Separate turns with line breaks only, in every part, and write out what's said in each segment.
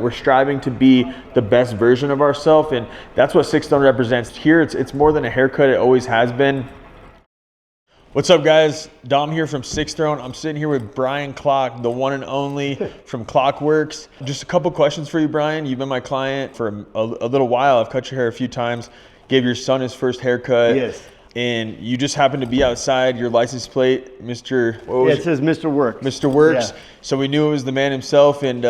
We're striving to be the best version of ourselves, and that's what 6Throne represents. Here, it's more than a haircut. It always has been. What's up, guys? Dom here from 6Throne. I'm sitting here with Brian Klock, the one and only from Klock Werks. Just a couple questions for you, Brian. You've been my client for a little while. I've cut your hair a few times. Gave your son his first haircut.
Yes.
And you just happened to be outside. Your license plate, Mr. What was
it says Mr. Werks.
Mr. Werks.
Yeah.
So we knew it was the man himself, and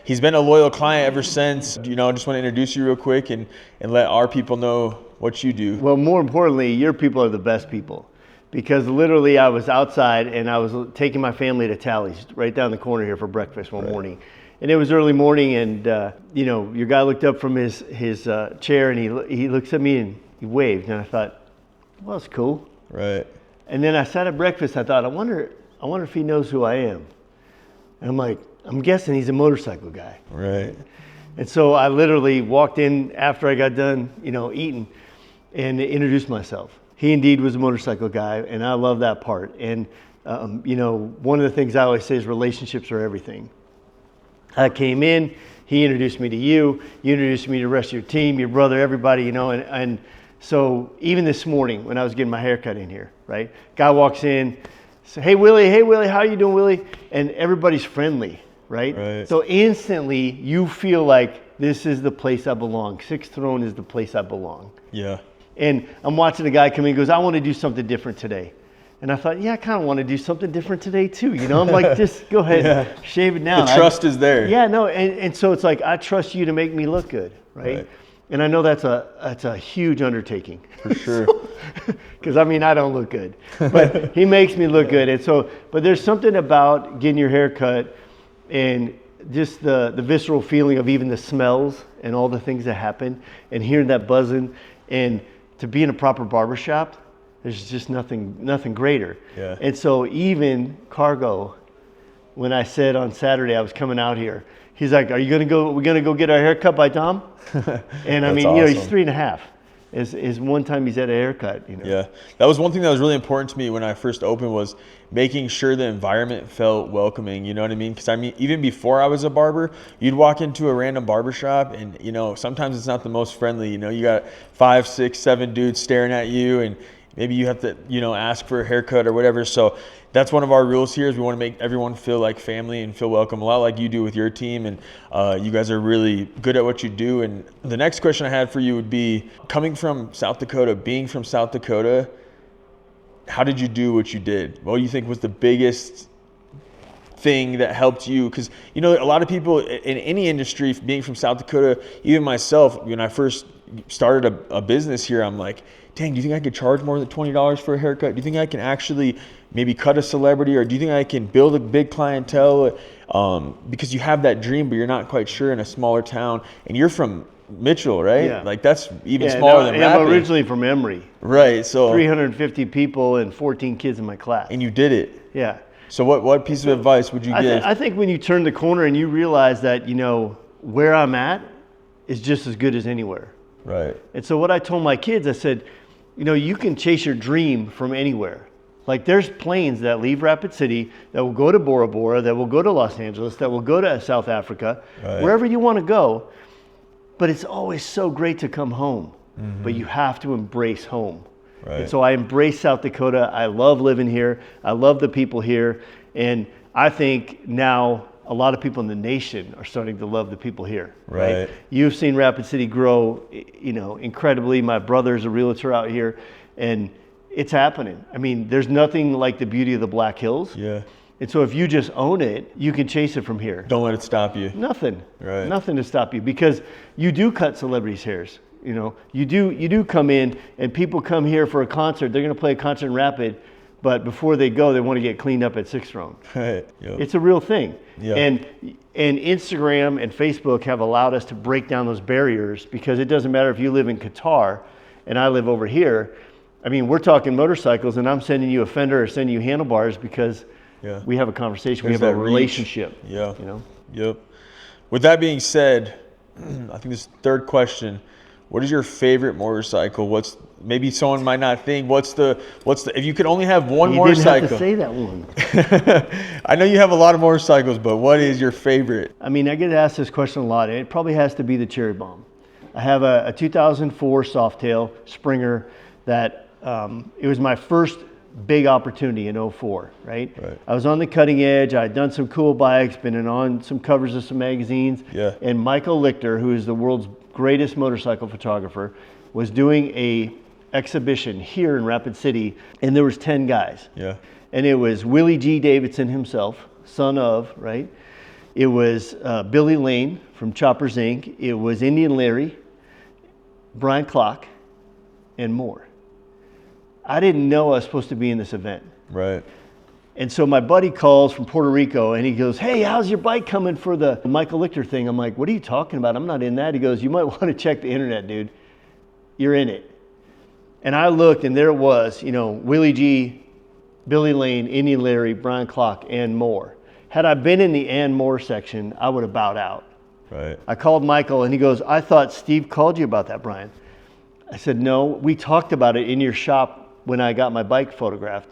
he's been a loyal client ever since. You know, I just want to introduce you real quick and let our people know what you do.
Well, more importantly, your people are the best people. Because literally I was outside and I was taking my family to Tally's right down the corner here for breakfast one morning. And it was early morning, and you know, your guy looked up from his chair and he looks at me and he waved, and I thought, well, it's cool.
Right.
And then I sat at breakfast. I thought, I wonder if he knows who I am. And I'm like, I'm guessing he's a motorcycle guy.
Right.
And so I literally walked in after I got done, you know, eating, and introduced myself. He indeed was a motorcycle guy, and I love that part. And you know, one of the things I always say is relationships are everything. I came in, he introduced me to you, you introduced me to the rest of your team, your brother, everybody, you know, and so even this morning when I was getting my haircut in here, right? Guy walks in, says, hey Willie, how you doing, Willie? And everybody's friendly, right? So instantly you feel like this is the place I belong. 6Throne is the place I belong.
Yeah.
And I'm watching a guy come in and goes, I want to do something different today. And I thought, yeah, I kind of want to do something different today too. You know, I'm like, just go ahead and shave it down.
The trust is there.
Yeah, no, and so it's like, I trust you to make me look good, right? And I know that's a huge undertaking.
For sure.
Because I mean, I don't look good, but he makes me look good. And so, but there's something about getting your hair cut and just the visceral feeling of even the smells and all the things that happen and hearing that buzzing, and to be in a proper barbershop, there's just nothing greater.
Yeah.
And so even Cargo, when I said on Saturday I was coming out here, he's like, we're gonna go get our haircut by Tom? And I mean, awesome. You know, he's 3.5. Is one time he's had a haircut, you know.
Yeah, that was one thing that was really important to me when I first opened, was making sure the environment felt welcoming, you know what I mean? Because I mean, even before I was a barber, you'd walk into a random barbershop and, you know, sometimes it's not the most friendly, you know, you got 5, 6, 7 dudes staring at you, and maybe you have to, you know, ask for a haircut or whatever. So that's one of our rules here, is we want to make everyone feel like family and feel welcome, a lot like you do with your team. And you guys are really good at what you do. And the next question I had for you would be, coming from South Dakota, being from South Dakota, how did you do what you did? What do you think was the biggest thing that helped you? Because, you know, a lot of people in any industry, being from South Dakota, even myself, when I first started a business here, I'm like, dang, do you think I could charge more than $20 for a haircut? Do you think I can actually maybe cut a celebrity, or do you think I can build a big clientele? Because you have that dream, but you're not quite sure in a smaller town. And you're from Mitchell, right?
Yeah.
Like that's even smaller than Rapid.
I'm originally from Emory.
Right. So
350 people and 14 kids in my class.
And you did it.
Yeah.
So what piece of advice would you give?
I think when you turn the corner and you realize that, you know, where I'm at is just as good as anywhere.
Right.
And so what I told my kids, I said, you know, you can chase your dream from anywhere. Like there's planes that leave Rapid City that will go to Bora Bora, that will go to Los Angeles, that will go to South Africa, wherever you want to go. But it's always so great to come home. Mm-hmm. But you have to embrace home. Right. And so I embrace South Dakota. I love living here. I love the people here. And I think now a lot of people in the nation are starting to love the people here. Right. You've seen Rapid City grow, you know, incredibly. My brother's a realtor out here, and it's happening. I mean, there's nothing like the beauty of the Black Hills. Yeah. And so if you just own it, you can chase it from here.
Don't let it stop you.
Nothing.
Right.
Nothing to stop you, because you do cut celebrities' hairs. You know, you do come in, and people come here for a concert. They're going to play a concert in Rapid, but before they go, they want to get cleaned up at 6Throne.
Right. Yep.
It's a real thing.
Yep.
And Instagram and Facebook have allowed us to break down those barriers, because it doesn't matter if you live in Qatar and I live over here. I mean, we're talking motorcycles, and I'm sending you a fender or sending you handlebars because we have a conversation.
There's
we have a relationship.
Yeah.
You know.
Yep. With that being said, I think this third question What is your favorite motorcycle? What's maybe someone might not think. What's the if you could only have one motorcycle?
You didn't have to say that one.
I know you have a lot of motorcycles, but what is your favorite?
I mean, I get asked this question a lot. It probably has to be the Cherry Bomb. I have a 2004 Softail Springer that it was my first big opportunity in 04, right? I was on the cutting edge. I had done some cool bikes, been on some covers of some magazines.
Yeah.
And Michael Lichter, who is the world's greatest motorcycle photographer, was doing a exhibition here in Rapid City, and there was 10 guys.
Yeah.
And it was Willie G. Davidson himself, son of, right? It was Billy Lane from Choppers Inc. It was Indian Larry, Brian Klock, and more. I didn't know I was supposed to be in this event.
Right.
And so my buddy calls from Puerto Rico and he goes, "Hey, how's your bike coming for the Michael Lichter thing?" I'm like, "What are you talking about? I'm not in that." He goes, "You might want to check the internet, dude. You're in it." And I looked and there it was, Willie G, Billy Lane, Indian Larry, Brian Klock, and more. Had I been in the and more section, I would have bowed out.
Right.
I called Michael and he goes, "I thought Steve called you about that, Brian." I said, "No, we talked about it in your shop when I got my bike photographed."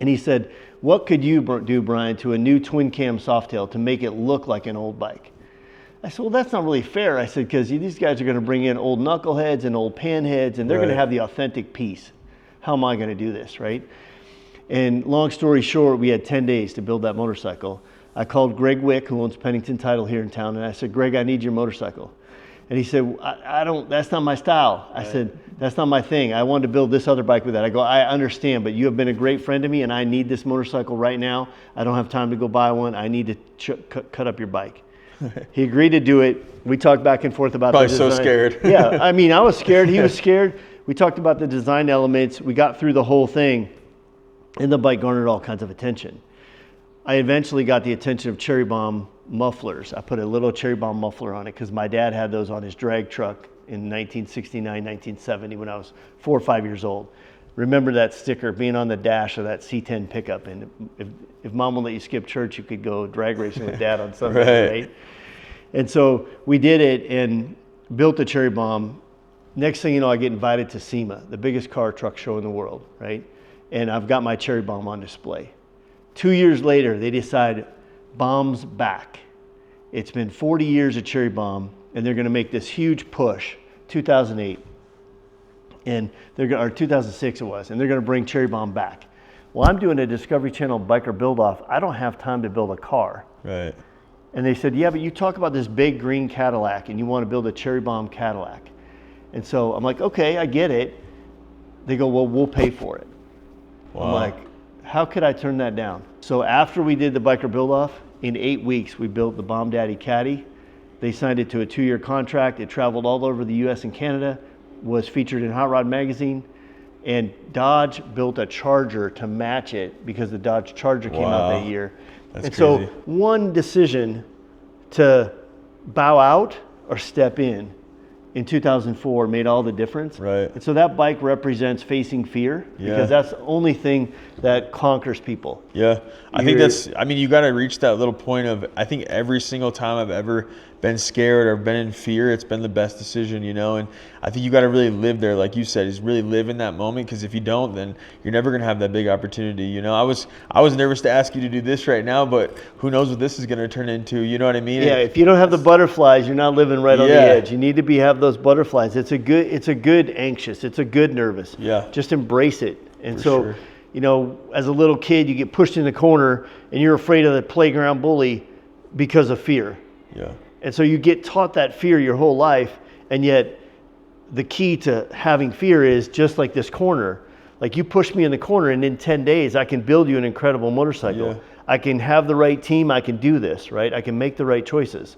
And he said, "What could you do, Brian, to a new twin cam Softail to make it look like an old bike?" I said, "Well, that's not really fair." I said, "Because these guys are going to bring in old knuckleheads and old panheads, and they're going to have the authentic piece. How am I going to do this, right?" And long story short, we had 10 days to build that motorcycle. I called Greg Wick, who owns Pennington Title here in town, and I said, "Greg, I need your motorcycle." And he said, I don't, that's not my style. I said, "That's not my thing. I wanted to build this other bike with that." I go, "I understand, but you have been a great friend to me and I need this motorcycle right now. I don't have time to go buy one. I need to cut up your bike." He agreed to do it. We talked back and forth about
Probably
the design.
so scared.
Yeah, I mean, I was scared. He was scared. We talked about the design elements. We got through the whole thing and the bike garnered all kinds of attention. I eventually got the attention of Cherry Bomb mufflers. I put a little Cherry Bomb muffler on it because my dad had those on his drag truck in 1969, 1970 when I was 4 or 5 years old. Remember that sticker being on the dash of that C10 pickup. And if mom will let you skip church, you could go drag racing with dad on Sunday, right? And so we did it and built the Cherry Bomb. Next thing you know, I get invited to SEMA, the biggest car truck show in the world, right? And I've got my Cherry Bomb on display. 2 years later, they decide Bomb's back. It's been 40 years of Cherry Bomb, and they're going to make this huge push, 2008, and or 2006 it was, and they're going to bring Cherry Bomb back. Well, I'm doing a Discovery Channel biker build-off. I don't have time to build a car.
Right.
And they said, "Yeah, but you talk about this big green Cadillac, and you want to build a Cherry Bomb Cadillac." And so I'm like, "Okay, I get it." They go, "Well, we'll pay for it." Wow. I'm like, how could I turn that down? So after we did the biker build-off, in 8 weeks, we built the Bomb Daddy Caddy. They signed it to a 2-year contract. It traveled all over the US and Canada, was featured in Hot Rod Magazine, and Dodge built a Charger to match it because the Dodge Charger came out that year.
That's
and
crazy.
So one decision to bow out or step in 2004 made all the difference.
Right.
And so that bike represents facing fear because that's the only thing that conquers people.
Yeah. I think you got to reach that little point of, I think every single time I've ever been scared or been in fear, it's been the best decision, and I think you got to really live there. Like you said, is really live in that moment. Because if you don't, then you're never going to have that big opportunity. I was nervous to ask you to do this right now, but who knows what this is going to turn into, you know what I mean?
Yeah. If you don't have the butterflies, you're not living right on the edge. You need to have those butterflies. It's a good anxious. It's a good nervous.
Yeah.
Just embrace it. And
For
sure. As a little kid, you get pushed in the corner and you're afraid of the playground bully because of fear.
Yeah.
And so you get taught that fear your whole life, and yet the key to having fear is just like this corner. Like, you push me in the corner and in 10 days I can build you an incredible motorcycle.
Yeah.
I can have the right team, I can do this, right? I can make the right choices.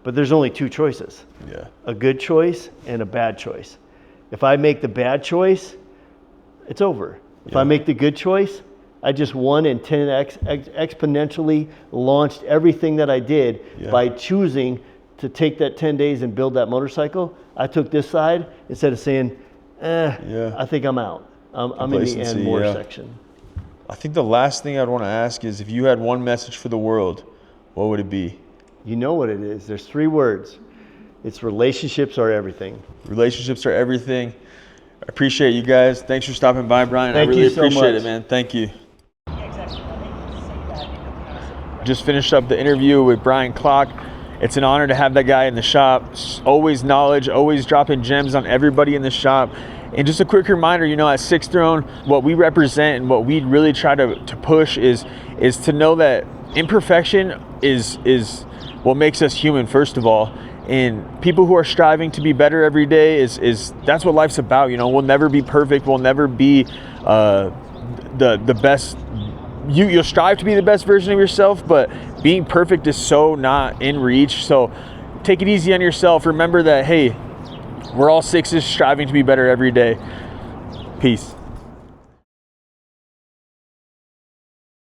But there's only 2 choices.
Yeah.
A good choice and a bad choice. If I make the bad choice, it's over. If I make the good choice, I just 1 and 10x exponentially launched everything that I did by choosing to take that 10 days and build that motorcycle. I took this side instead of saying, I think I'm out. I'm in the and more section.
I think the last thing I'd want to ask is, if you had one message for the world, what would it be?
You know what it is. There's 3 words. It's relationships are everything.
Relationships are everything. I appreciate you guys. Thanks for stopping by, Brian.
Thank
I really
you so
appreciate
much.
it, man. Thank you. Just finished up the interview with Brian Klock. It's an honor to have that guy in the shop. Always knowledge, always dropping gems on everybody in the shop. And just a quick reminder, you know, at 6Throne, what we represent and what we really try to push is to know that imperfection is what makes us human, first of all. And people who are striving to be better every day is that's what life's about. You know, we'll never be perfect. We'll never be the best. You'll strive to be the best version of yourself, but being perfect is so not in reach. So take it easy on yourself. Remember that, hey, we're all sixes striving to be better every day. Peace.